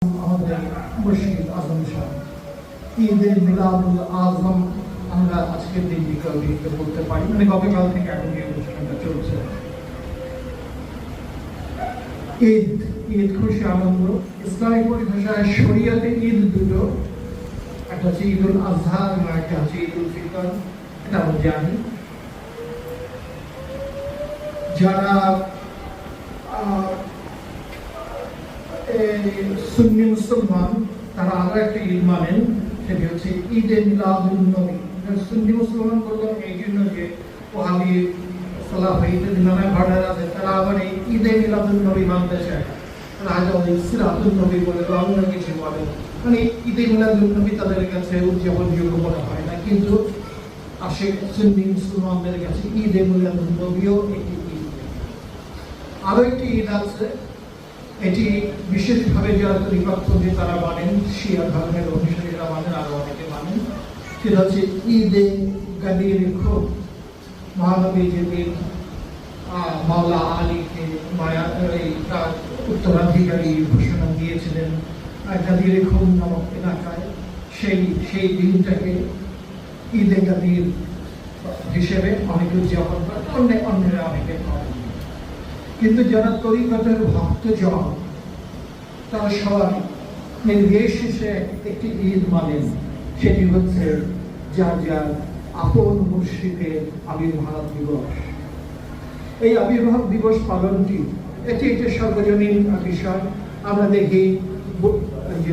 আমাদের মুর্শিদ আজম শাহ ঈদে মিলাদুল আজম আমরা আজকের দিন বিকল্প করতে পারি, মানে গতকাল থেকে এখন এই অনুষ্ঠানটা চলছে। ঈদ ঈদ খুশি আনন্দ। ইসলামিক পরিভাষায় শরিয়াতে ঈদ দুটো, একটা হচ্ছে ঈদুল আজহা এবং একটা হচ্ছে ঈদুল ফিতর। এটা আমরা জানি। যারা সুন্নি মুসলমান তারা আরো একটা ঈদ মানেন, সেটি হচ্ছে ঈদে মিলাদুন নবী। সুন্নি মুসলমান বললাম এই জন্য যে ওহাবি সালাফি ইত্যাদি নানা ঘটনা আছে, তারা আবার এই ঈদে মিলাদুন নবী মানতে চায়। তারা হয়তো সিরাতুন নবী বলে বা অন্য কিছু বলে, মানে ঈদে মিলাদুন নবী তাদের কাছে উদযাপনযোগ্য মনে হয় না। কিন্তু আসে সুন্নি মুসলমানদের কাছে ঈদে মিলাদুন নবীও একটি ঈদ। আরো একটি ঈদ আছে, এটি বিশেষভাবে যারা তরিকতপন্থী তারা মানেন, শিয়া ধর্মের অনুসারীরা মানেন, আরো অনেকে মানেন। সেটা হচ্ছে ঈদে গাদির খুব। মহানবী যেদিন মাওলা আলীকে তার উত্তরাধিকারী ঘোষণা দিয়েছিলেন গাদির খুব নামক এলাকায়, সেই দিনটাকে ঈদে গাদির হিসেবে অনেকে উদযাপন করে, অন্যরা অনেকে করেন। কিন্তু যারা তরিকতের ভক্তজন তারা সবাই নির্বিশেষে একটি ঈদ মানেন, সেটি হচ্ছে যার যার আপন মুর্শিদের আবির্ভাব দিবস। এই আবির্ভাব দিবস পালনটি এটি একটি সর্বজনীন বিষয়। আমরা দেখি যে